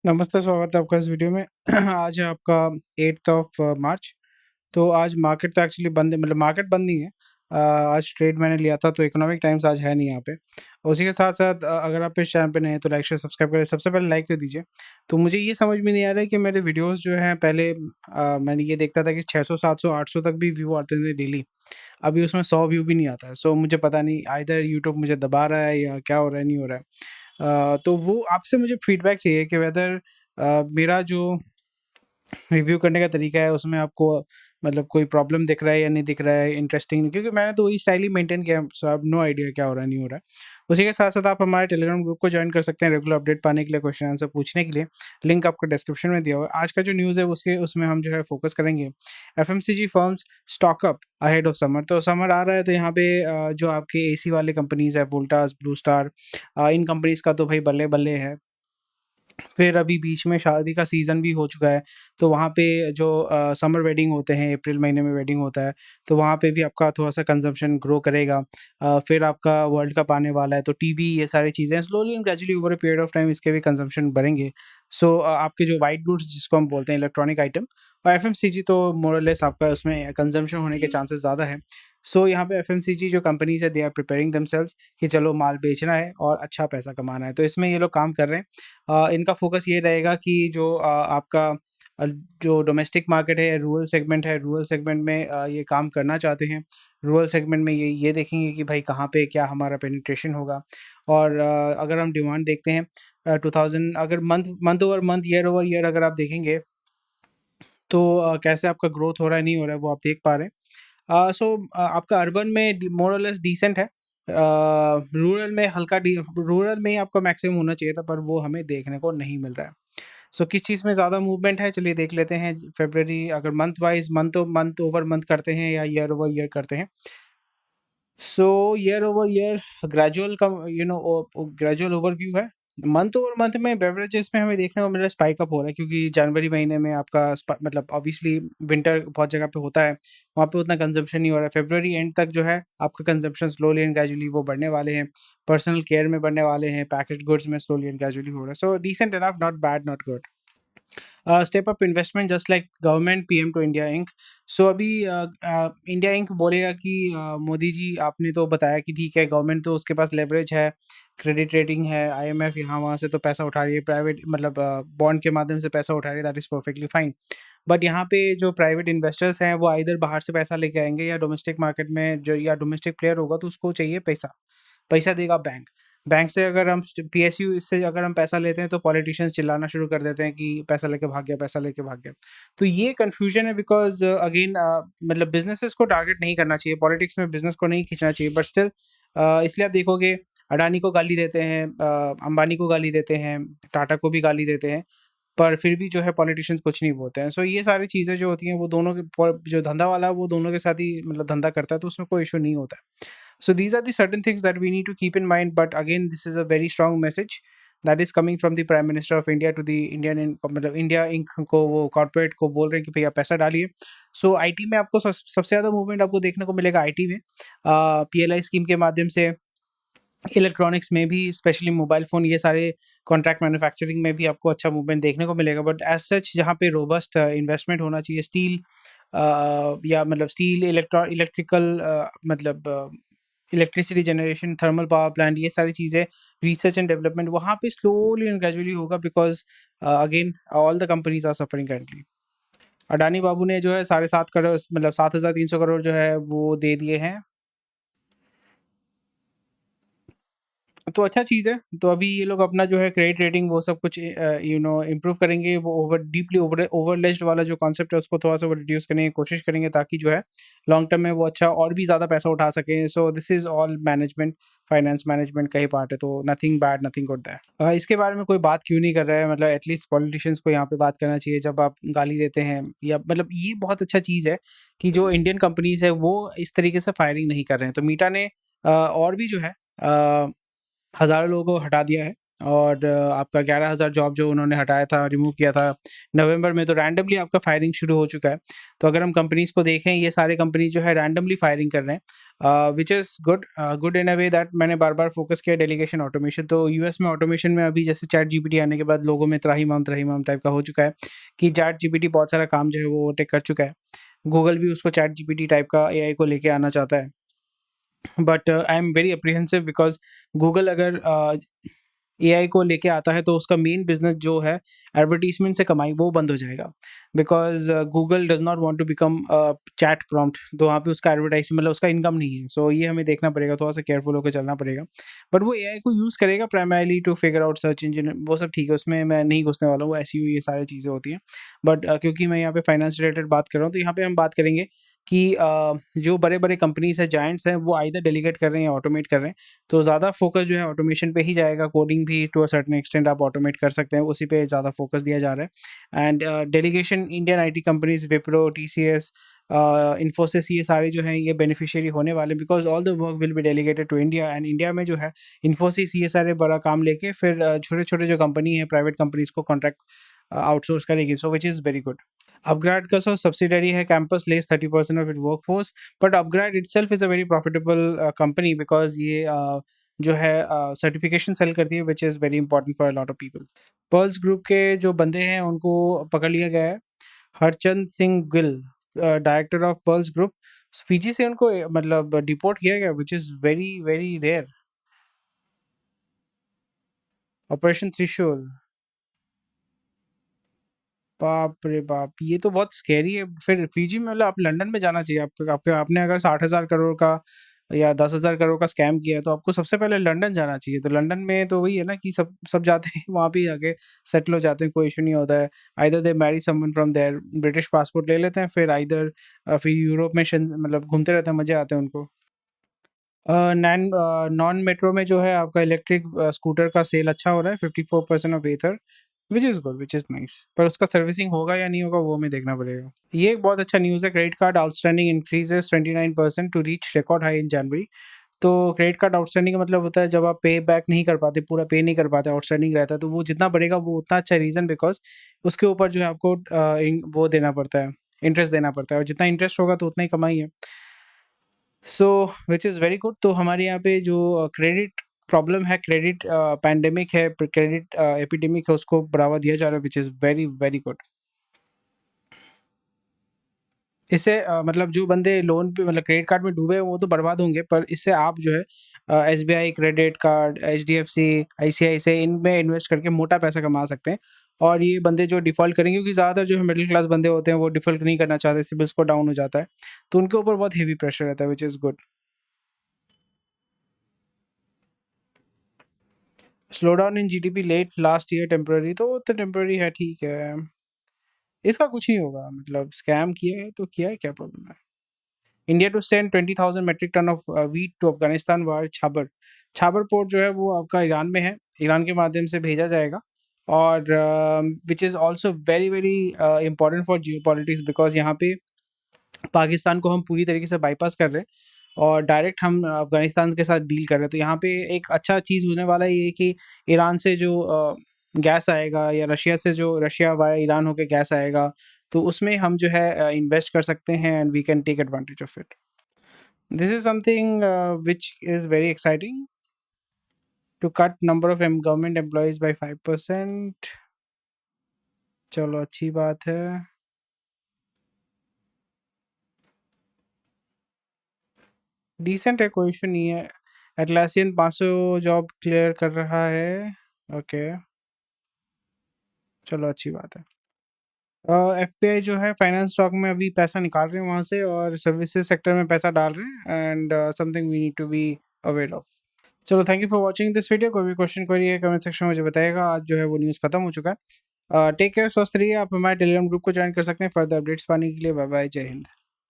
नमस्ते, स्वागत है आपका इस वीडियो में। आज है आपका 8th ऑफ मार्च। तो आज मार्केट तो एक्चुअली बंद है, मतलब मार्केट बंद नहीं है। आज ट्रेड मैंने लिया था, तो इकोनॉमिक टाइम्स आज है नहीं यहाँ पे। उसी के साथ-साथ अगर आप इस चैनल पे नए हैं तो लाइक, शेयर, सब्सक्राइब करें। सबसे पहले लाइक कर दीजिए। तो मुझे ये समझ में नहीं आ रहा है कि मेरे वीडियोज़ जो हैं पहले मैंने ये देखता था कि 600, 700, 800 तक भी व्यू आते थे डेली। अभी उसमें 100 व्यू भी नहीं आता है। सो मुझे पता नहीं आइदर यूट्यूब मुझे दबा रहा है या क्या हो रहा है, नहीं हो रहा है। तो वो आपसे मुझे फीडबैक चाहिए कि वेदर मेरा जो रिव्यू करने का तरीका है उसमें आपको मतलब कोई प्रॉब्लम दिख रहा है या नहीं दिख रहा है, इंटरेस्टिंग, क्योंकि मैंने तो वही स्टाइल ही मेंटेन किया है, सो आई हैव नो आइडिया क्या हो रहा है, नहीं हो रहा है। उसी के साथ-साथ आप हमारे टेलीग्राम ग्रुप को जॉइन कर सकते हैं रेगुलर अपडेट पाने के लिए, क्वेश्चन आंसर पूछने के लिए। लिंक आपको डिस्क्रिप्शन में दिया हुआ है। आज का जो न्यूज़ है उसमें हम जो है फ़ोकस करेंगे FMCG firms stock up ahead of summer. तो समर आ रहा है तो यहाँ पे जो आपके एसी वाले कंपनीज़ है वोल्टास, ब्लू स्टार, इन कंपनीज़ का तो भाई बल्ले-बल्ले है। फिर अभी बीच में शादी का सीज़न भी हो चुका है, तो वहाँ पे जो समर वेडिंग होते हैं, अप्रैल महीने में वेडिंग होता है, तो वहाँ पे भी आपका थोड़ा-सा कंज़म्पशन ग्रो करेगा। फिर आपका वर्ल्ड कप आने वाला है, तो टीवी ये सारी चीज़ें slowly and gradually over a period of time इसके भी कंज़म्पशन बढ़ेंगे। सो आपके जो व्हाइट गुड्स जिसको हम बोलते हैं इलेक्ट्रॉनिक आइटम, और एफएमसीजी तो मोर और लेस आपका उसमें कंज़म्पशन होने के चांसेस ज़्यादा हैं। सो यहाँ पे एफएमसीजी जो कंपनीज़ है दे आर प्रिपेयरिंग देमसेल्व्स कि चलो माल बेचना है और अच्छा पैसा कमाना है, तो इसमें ये लोग काम कर रहे हैं। इनका फ़ोकस ये रहेगा कि जो आपका जो डोमेस्टिक मार्केट है, रूरल सेगमेंट है, रूरल सेगमेंट में ये काम करना चाहते हैं। रूरल सेगमेंट में ये देखेंगे कि भाई कहाँ पे क्या हमारा पेनिट्रेशन होगा। और अगर हम डिमांड देखते हैं 2000 अगर month month over month, year over year अगर आप देखेंगे तो कैसे आपका ग्रोथ हो रहा है, नहीं हो रहा है, वो आप देख पा रहे हैं। आपका अर्बन में मोर और लेस डिसेंट है। रूरल में रूरल में ही आपका मैक्सिमम होना चाहिए था, पर वो हमें देखने को नहीं मिल रहा है। सो किस चीज़ में ज़्यादा मूवमेंट है, चलिए देख लेते हैं। फ़रवरी अगर मंथ ओवर मंथ करते हैं या ईयर ओवर ईयर करते हैं। सो ईयर ओवर ईयर ग्रेजुअल कम ग्रेजुअल ओवरव्यू है। मंथ ओवर मंथ में बेवरेजेस में हमें देखने को मिल रहा है स्पाइक अप हो रहा है, क्योंकि जनवरी महीने में आपका मतलब ऑब्वियसली विंटर बहुत जगह पे होता है, वहाँ पे उतना कंजम्पशन नहीं हो रहा है। फरवरी एंड तक जो है आपका कंजम्पशन स्लोली एंड ग्रेजुअली वो बढ़ने वाले हैं। पर्सनल केयर में बढ़ने वाले हैं, पैकेज्ड गुड्स में स्लोली एंड ग्रेजुअली हो रहा है। So decent enough, not bad, not good. Step up investment just like government PM to India Inc. So अभी इंडिया इंक बोलेगा कि मोदी जी आपने तो बताया कि ठीक है, गवर्नमेंट तो उसके पास लेवरेज है, क्रेडिट रेटिंग है, आईएमएफ यहाँ वहाँ से तो पैसा उठा रही है, प्राइवेट मतलब बॉन्ड के माध्यम से पैसा उठा रही है, that is perfectly fine. But यहाँ पे जो प्राइवेट इन्वेस्टर्स हैं वो इधर बाहर से पैसा लेके आएंगे, या डोमेस्टिक मार्केट में जो या डोमेस्टिक प्लेयर होगा तो उसको चाहिए पैसा। पैसा देगा बैंक। बैंक से अगर हम पीएसयू से अगर हम पैसा लेते हैं तो पॉलिटिशियंस चिल्लाना शुरू कर देते हैं कि पैसा लेके भाग गया, पैसा लेके भाग गया। तो ये कन्फ्यूजन है, बिकॉज़ अगेन मतलब बिज़नेसेस को टारगेट नहीं करना चाहिए, पॉलिटिक्स में बिज़नेस को नहीं खींचना चाहिए, बट स्टिल इसलिए आप देखोगे अडानी को गाली देते हैं, अंबानी को गाली देते हैं, टाटा को भी गाली देते हैं, पर फिर भी जो है पॉलिटिशियंस कुछ नहीं बोलते हैं। सो ये सारी चीज़ें जो होती हैं वो दोनों के जो धंधा वाला है वो दोनों के साथ ही मतलब धंधा करता है, तो उसमें कोई इश्यू नहीं होता है। So these are the certain things that we need to keep in mind. But again, this is a very strong message that is coming from the Prime Minister of India to the मतलब India ink को, वो corporate को बोल रहे हैं कि भैया पैसा डालिए। सो आईटी में आपको सबसे ज़्यादा मूवमेंट आपको देखने को मिलेगा आईटी में, पीएलआई स्कीम के माध्यम से। इलेक्ट्रॉनिक्स में भी, स्पेशली मोबाइल फ़ोन, ये सारे कॉन्ट्रैक्ट मैन्युफैक्चरिंग में भी आपको अच्छा मूवमेंट देखने को मिलेगा। बट एज़ सच जहाँ पे रोबस्ट इन्वेस्टमेंट होना चाहिए, स्टील या मतलब स्टील, इलेक्ट्रिकल मतलब electricity generation, thermal power plant, ये सारी चीज़ें, रिसर्च एंड डेवलपमेंट वहाँ पे स्लोली एंड ग्रेजुअली होगा, because again all the companies are suffering currently. Adani बाबू ने जो है 7.5 करोड़ मतलब 7,300 करोड़ जो है वो दे दिए हैं। तो अच्छा चीज़ है। तो अभी ये लोग अपना जो है क्रेडिट रेटिंग वो सब कुछ इम्प्रूव करेंगे। वो ओवरलेस्ड वाला जो कॉन्सेप्ट है उसको थोड़ा-सा वो रिड्यूस करने की कोशिश करेंगे, ताकि जो है लॉन्ग टर्म में वो अच्छा और भी ज़्यादा पैसा उठा सकें। So this is all management, finance management का ही पार्ट है, तो nothing bad, nothing good there. इसके बारे में कोई बात क्यों नहीं कर रहा है? मतलब एटलीस्ट पॉलिटिशियंस को यहाँ पे बात करना चाहिए जब आप गाली देते हैं, या मतलब ये बहुत अच्छा चीज़ है कि जो इंडियन कंपनीज़ है वो इस तरीके से फायरिंग नहीं कर रहे हैं। तो मीटा ने और भी जो है हज़ारों लोगों को हटा दिया है। और आपका 11,000 जॉब जो उन्होंने हटाया था, रिमूव किया था नवंबर में, तो रैंडमली आपका फायरिंग शुरू हो चुका है। तो अगर हम कंपनीज़ को देखें, ये सारे कंपनी जो है रैंडमली फायरिंग कर रहे हैं, which is good, good in a way that मैंने बार-बार फोकस किया डेलीगेशन ऑटोमेशन। तो यूएस में ऑटोमेशन में अभी जैसे चैट जीपीटी आने के बाद लोगों में त्राहिमाम टाइप का हो चुका है कि चैट जीपीटी बहुत सारा काम जो है वो ओवरटेक कर चुका है। गूगल भी उसको चैट जीपीटी टाइप का एआई को लेके आना चाहता है। But I am very apprehensive because Google अगर एआई को लेके आता है तो उसका मेन बिज़नेस जो है एडवर्टाइज़मेंट से कमाई, वो बंद हो जाएगा। Because Google does not want to become chat prompt, तो वहाँ पे उसका एडवर्टाइज़ मतलब उसका इनकम नहीं है। सो ये हमें देखना पड़ेगा, थोड़ा-सा केयरफुल होके चलना पड़ेगा। बट वो एआई को यूज़ करेगा primarily to figure out search engine, वो सब ठीक है, उसमें मैं नहीं घुसने वाला हूँ, वो एसईओ ये सारी चीज़ें होती हैं। बट क्योंकि मैं यहाँ पे फाइनेंस रिलेटेड बात कर रहा हूँ, तो यहाँ पे हम बात करेंगे कि जो बड़े-बड़े कंपनीज़ हैं, जायंट्स हैं, वो आइदर डेलीगेट कर रहे हैं या ऑटोमेट कर रहे हैं। तो ज़्यादा फ़ोकस जो है ऑटोमेशन पे ही जाएगा, कोडिंग भी टू अ सर्टेन एक्सटेंट आप ऑटोमेट कर सकते हैं, उसी पे ज़्यादा फ़ोकस दिया जा रहा है। And delegation Indian IT companies Wipro, TCS, Infosys, ये सारे जो हैं ये बेनिफिशियरी होने वाले, because all the work will be delegated to India. And India में जो है इन्फोसिस ये सारे बड़ा काम लेके फिर छोटे-छोटे जो कंपनी है, प्राइवेट कंपनीज़ को कॉन्ट्रैक्ट आउटसोर्स करेगी, so which is very good. Upgrade का सब्सिडरी है campus less 30% of it workforce, but upgrade itself is a very profitable company because ये जो है सर्टिफिकेशन सेल करती है, which is very important for a lot of people. Pearls group के जो बंदे हैं उनको पकड़ लिया गया है। Harchand Singh Gill, director of pearls group, Fiji से उनको मतलब डिपोर्ट किया गया, which is very very rare. Operation Trishul, बाप रे बाप! ये तो बहुत स्कैरी है। फिर फिजी में मतलब आप लंदन में जाना चाहिए आपको, आपके आपने अगर 60,000 करोड़ का या 10,000 करोड़ का स्कैम किया है, तो आपको सबसे पहले लंदन जाना चाहिए। तो लंदन में तो वही है ना कि सब सब जाते हैं वहाँ पे ही जाके सेटल हो जाते हैं, कोई इश्यू नहीं होता है। Either they marry someone from there, British passport ले लेते हैं, फिर आइदर फिर यूरोप में मतलब घूमते रहते हैं, मज़े आते हैं उनको। नॉन मेट्रो में जो है आपका इलेक्ट्रिक स्कूटर का सेल अच्छा हो रहा है, 54% of Ather, which is good, which is nice. पर उसका सर्विसिंग होगा या नहीं होगा वो हमें देखना पड़ेगा। ये एक बहुत अच्छा न्यूज़ है, credit card outstanding increases 29% to reach record high in January. तो क्रेडिट कार्ड आउटस्टैंडिंग का मतलब होता है जब आप पे बैक नहीं कर पाते, पूरा पे नहीं कर पाते, आउटस्टैंडिंग रहता है, तो वो जितना बढ़ेगा वो उतना अच्छा रीज़न, बिकॉज़ उसके ऊपर जो है आपको वो देना पड़ता है, इंटरेस्ट देना पड़ता है, और जितना इंटरेस्ट होगा तो उतना ही कमाई है। So which is very good. तो हमारे यहाँ पे जो क्रेडिट प्रॉब्लम है, क्रेडिट पैंडेमिक है, क्रेडिट एपिडेमिक है, उसको बढ़ावा दिया जा रहा है, which is very very good. इससे मतलब जो बंदे लोन पे मतलब क्रेडिट कार्ड में डूबे हैं वो तो बर्बाद होंगे, पर इससे आप जो है SBI credit card, HDFC, ICICI, इनमें इन्वेस्ट करके मोटा पैसा कमा सकते हैं। और ये बंदे जो डिफ़ॉल्ट करेंगे, क्योंकि ज़्यादातर जो है मिडिल क्लास बंदे होते हैं वो डिफ़ॉल्ट नहीं करना चाहते, सिबिल स्कोर डाउन हो जाता है, तो उनके ऊपर बहुत हेवी प्रेशर रहता है, which is good. Slow down in GDP late last year temporary, तो टेम्पररी है, ठीक है। इसका कुछ नहीं होगा, मतलब स्कैम किया है तो किया है, क्या प्रॉब्लम है। India to send 20,000 metric ton of wheat to Afghanistan via Chabahar. Chabahar port जो है वो आपका ईरान में है, ईरान के माध्यम से भेजा जाएगा। और which is also very very important for Jio politics, because यहाँ पे पाकिस्तान को हम पूरी तरीके से बाईपास कर रहे हैं और डायरेक्ट हम अफ़गानिस्तान के साथ डील कर रहे हैं। तो यहाँ पे एक अच्छा चीज़ होने वाला ये है कि ईरान से जो गैस आएगा, या रशिया से जो रशिया वाया ईरान होके गैस आएगा, तो उसमें हम जो है इन्वेस्ट कर सकते हैं, and we can take advantage of it. This is something which is very exciting, to cut number of government employees by 5%। चलो अच्छी बात है। डिसेंट है, कोई इश्यू नहीं है। एटलासियन 500 जॉब क्लियर कर रहा है। ओके, चलो अच्छी बात है। एफपीआई जो है फाइनेंस स्टॉक में अभी पैसा निकाल रहे हैं वहाँ से, और सर्विसेज सेक्टर में पैसा डाल रहे हैं, and something we need to be aware of. चलो, thank you for watching this video. कोई भी क्वेश्चन क्वेरी है कमेंट सेक्शन में मुझे बताइएगा। आज जो है वो न्यूज़ खत्म हो चुका है। टेक केयर, स्वस्थ रहिए। आप हमारे टेलीग्राम ग्रुप को ज्वाइन कर सकते हैं फर्दर अपडेट्स पाने के लिए। बाय बाय, जय हिंद।